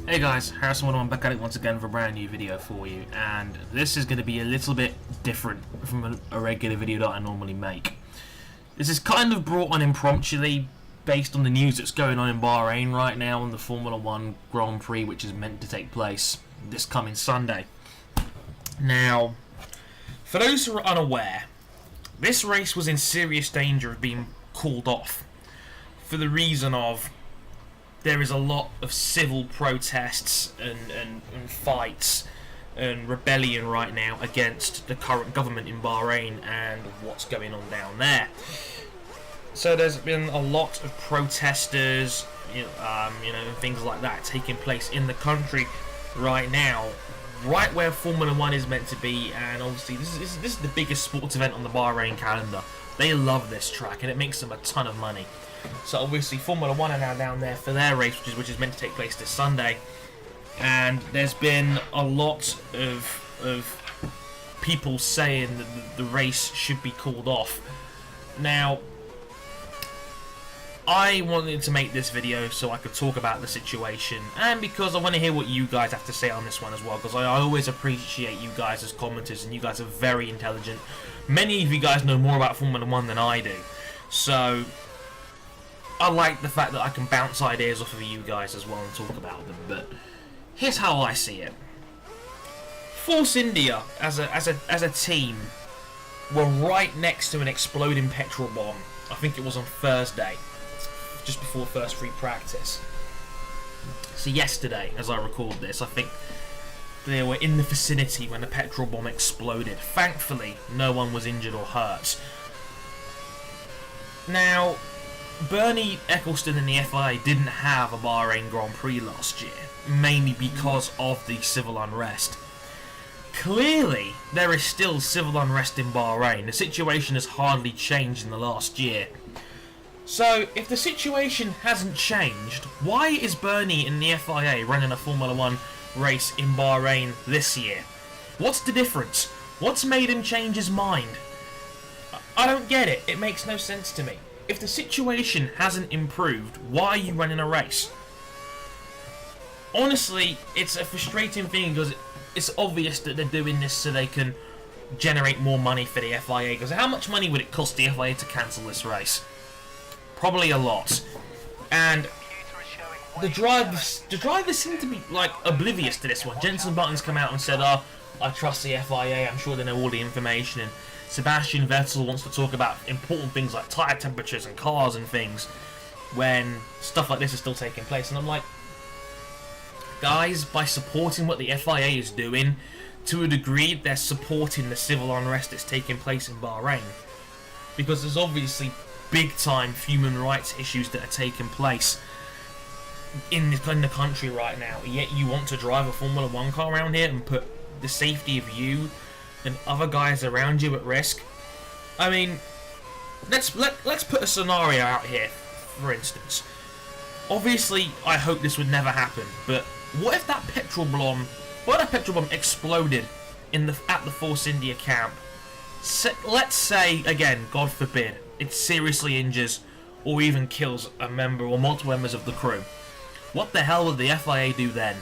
Hey guys, Harrison101 back at it once again for a brand new video for you, and this is going to be a little bit different from a regular video that I normally make. This is kind of brought on impromptuly based on the news that's going on in Bahrain right now on the Formula 1 Grand Prix, which is meant to take place this coming Sunday. Now, for those who are unaware, this race was in serious danger of being called off for the reason of there is a lot of civil protests and fights and rebellion right now against the current government in Bahrain and what's going on down there. So there's been a lot of protesters, things like that taking place in the country right now, right where Formula 1 is meant to be. And obviously this is the biggest sports event on the Bahrain calendar. They love this track and it makes them a ton of money. So obviously Formula 1 are now down there for their race, which is meant to take place this Sunday. And there's been a lot of people saying that the race should be called off. Now, I wanted to make this video so I could talk about the situation, and because I want to hear what you guys have to say on this one as well, because I always appreciate you guys as commenters, and you guys are very intelligent. Many of you guys know more about Formula 1 than I do, so I like the fact that I can bounce ideas off of you guys as well and talk about them. But here's how I see it. Force India as a team were right next to an exploding petrol bomb. I think it was on Thursday, just before first free practice. So yesterday, as I record this, I think they were in the vicinity when the petrol bomb exploded. Thankfully, no one was injured or hurt. Now, Bernie Eccleston and the FIA didn't have a Bahrain Grand Prix last year, mainly because of the civil unrest. Clearly, there is still civil unrest in Bahrain. The situation has hardly changed in the last year. So, if the situation hasn't changed, why is Bernie and the FIA running a Formula 1 race in Bahrain this year? What's the difference? What's made him change his mind? I don't get it. It makes no sense to me. If the situation hasn't improved, why are you running a race? Honestly, it's a frustrating thing because it's obvious that they're doing this so they can generate more money for the FIA. Because how much money would it cost the FIA to cancel this race? Probably a lot. And the drivers seem to be like oblivious to this one. Jenson Button's come out and said, "Oh, I trust the FIA. I'm sure they know all the information." And Sebastian Vettel wants to talk about important things like tyre temperatures and cars and things when stuff like this is still taking place. And I'm like, guys, by supporting what the FIA is doing, to a degree, they're supporting the civil unrest that's taking place in Bahrain. Because there's obviously big-time human rights issues that are taking place in the country right now. Yet you want to drive a Formula 1 car around here and put the safety of you and other guys around you at risk. I mean, let's put a scenario out here, for instance. Obviously, I hope this would never happen, but what if that petrol bomb exploded at the Force India camp? Let's say, again, God forbid, it seriously injures or even kills a member or multiple members of the crew. What the hell would the FIA do then?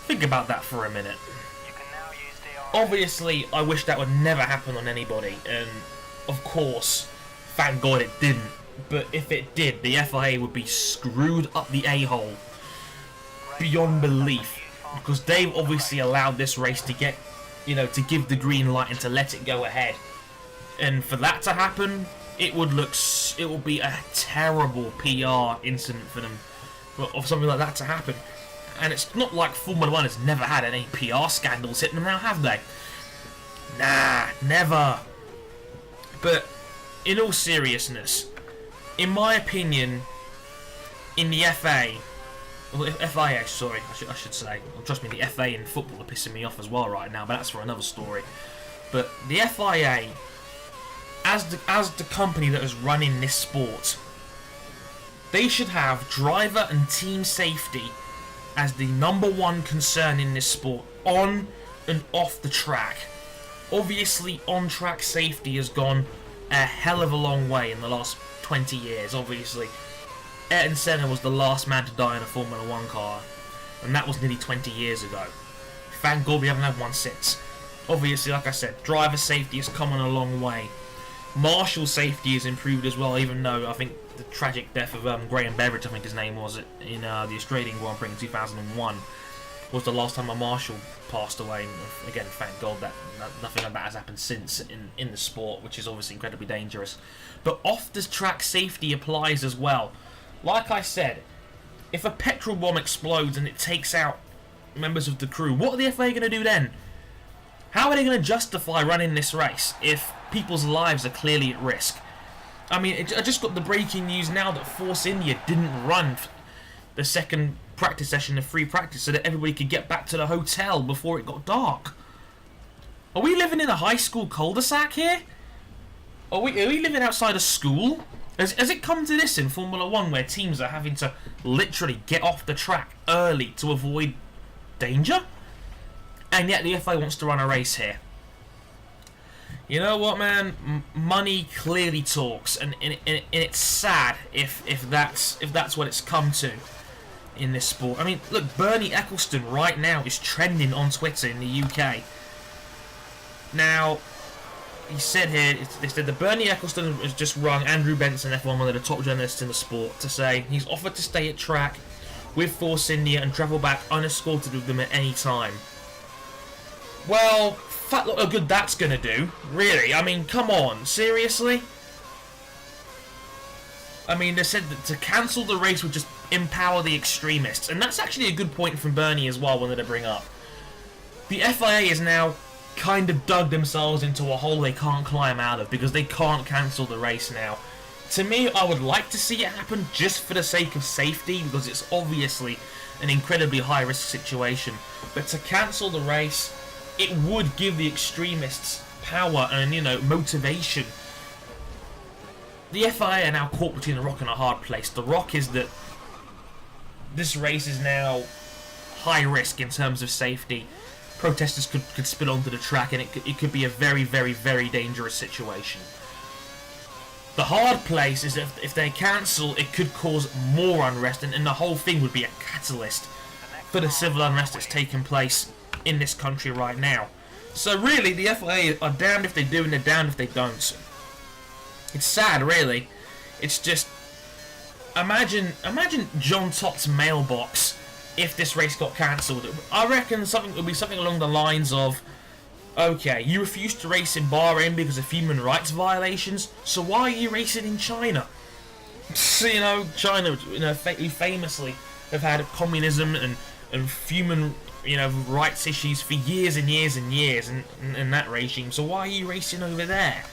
Think about that for a minute. Obviously, I wish that would never happen on anybody, and of course, thank God it didn't. But if it did, the FIA would be screwed up the a-hole beyond belief, because they've obviously allowed this race to get, to give the green light and to let it go ahead. And for that to happen, it will be a terrible PR incident for them, of something like that to happen. And it's not like Formula 1 has never had any PR scandals hitting them now, have they? Nah, never. But in all seriousness, in my opinion, in the FIA, sorry, I should say. Well, trust me, the FA in football are pissing me off as well right now, but that's for another story. But the FIA, as the company that is running this sport, they should have driver and team safety as the #1 concern in this sport, on and off the track. Obviously, on-track safety has gone a hell of a long way in the last 20 years, obviously. Ayrton Senna was the last man to die in a Formula 1 car, and that was nearly 20 years ago. Thank God we haven't had one since. Obviously, like I said, driver safety has come on a long way. Marshal safety has improved as well, even though I think the tragic death of Graham Beveridge, I think his name was, in the Australian Grand Prix in 2001, was the last time a marshal passed away. And again, thank God that nothing like that has happened since in the sport, which is obviously incredibly dangerous. But off the track safety applies as well. Like I said, if a petrol bomb explodes and it takes out members of the crew, what are the FIA going to do then? How are they going to justify running this race if people's lives are clearly at risk? I mean, I just got the breaking news now that Force India didn't run the second practice session of free practice so that everybody could get back to the hotel before it got dark. Are we living in a high school cul-de-sac here? Are we living outside a school? Has it come to this in Formula 1 where teams are having to literally get off the track early to avoid danger? And yet the FIA wants to run a race here. You know what, man? Money clearly talks, and it's sad if that's what it's come to in this sport. I mean, look, Bernie Ecclestone right now is trending on Twitter in the UK. Now, he said here, they said that Bernie Ecclestone has just rung Andrew Benson, F1, one of the top journalists in the sport, to say he's offered to stay at track with Force India and travel back unescorted with them at any time. Well, fuck, look how good that's going to do. Really? I mean, come on. Seriously? I mean, they said that to cancel the race would just empower the extremists. And that's actually a good point from Bernie as well, wanted to bring up. The FIA is now kind of dug themselves into a hole they can't climb out of because they can't cancel the race now. To me, I would like to see it happen just for the sake of safety because it's obviously an incredibly high-risk situation. But to cancel the race, it would give the extremists power and, you know, motivation. The FIA are now caught between a rock and a hard place. The rock is that this race is now high risk in terms of safety. Protesters could spill onto the track and it could be a very, very, very dangerous situation. The hard place is that if they cancel, it could cause more unrest and the whole thing would be a catalyst for the civil unrest that's taking place in this country right now. So really, the FIA are damned if they do and they're damned if they don't. It's sad, really. It's just, imagine John Tott's mailbox if this race got cancelled. I reckon it would be something along the lines of, okay, you refused to race in Bahrain because of human rights violations, so why are you racing in China? So, you know, China, you know, famously have had communism and human, you know, rights issues for years and years and years in that regime, so why are you racing over there?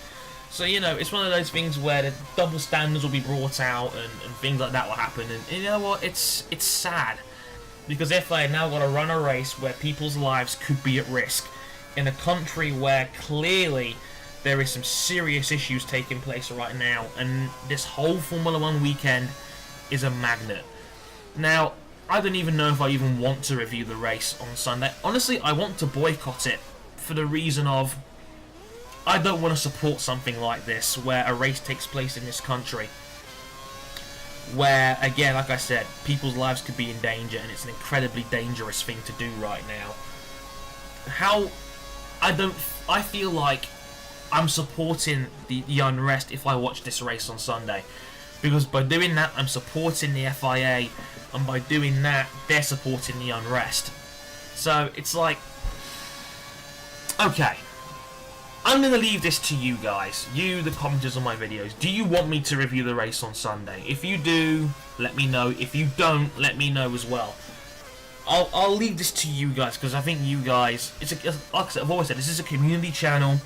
So, you know, it's one of those things where the double standards will be brought out and things like that will happen, and you know what, it's sad. Because FIA now got to run a race where people's lives could be at risk in a country where clearly there is some serious issues taking place right now, and this whole Formula 1 weekend is a magnet. Now, I don't even know if I even want to review the race on Sunday. Honestly, I want to boycott it for the reason of I don't want to support something like this where a race takes place in this country where, again, like I said, people's lives could be in danger, and it's an incredibly dangerous thing to do right now. I feel like I'm supporting the Unrest if I watch this race on Sunday, because by doing that, I'm supporting the FIA, and by doing that, they're supporting the Unrest. So, it's like, okay, I'm going to leave this to you guys, you, the commenters on my videos. Do you want me to review the race on Sunday? If you do, let me know. If you don't, let me know as well. I'll leave this to you guys, because I think you guys, like I said, I've always said, this is a community channel.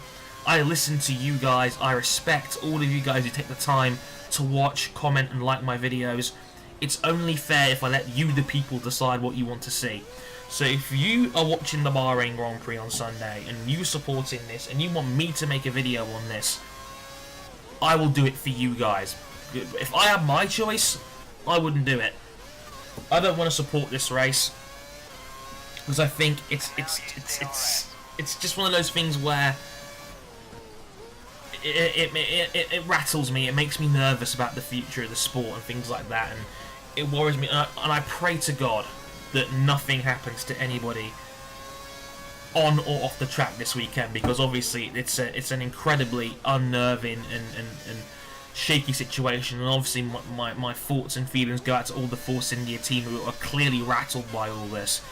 I listen to you guys. I respect all of you guys who take the time to watch, comment, and like my videos. It's only fair if I let you, the people, decide what you want to see. So if you are watching the Bahrain Grand Prix on Sunday and you're supporting this and you want me to make a video on this, I will do it for you guys. If I had my choice, I wouldn't do it. I don't want to support this race because I think it's just one of those things where it rattles me. It makes me nervous about the future of the sport and things like that, and it worries me. And I pray to God that nothing happens to anybody on or off the track this weekend, because obviously it's an incredibly unnerving and shaky situation, and obviously my thoughts and feelings go out to all the Force India team who are clearly rattled by all this.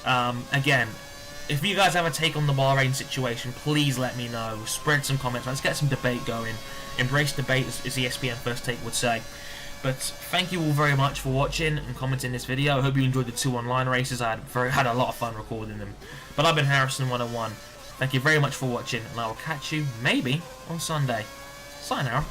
Again, if you guys have a take on the Bahrain situation, please let me know. Spread some comments. Let's get some debate going. Embrace debate, as ESPN First Take would say. But thank you all very much for watching and commenting this video. I hope you enjoyed the 2 online races. I had a lot of fun recording them. But I've been Harrison101. Thank you very much for watching, and I will catch you maybe on Sunday. Sayonara.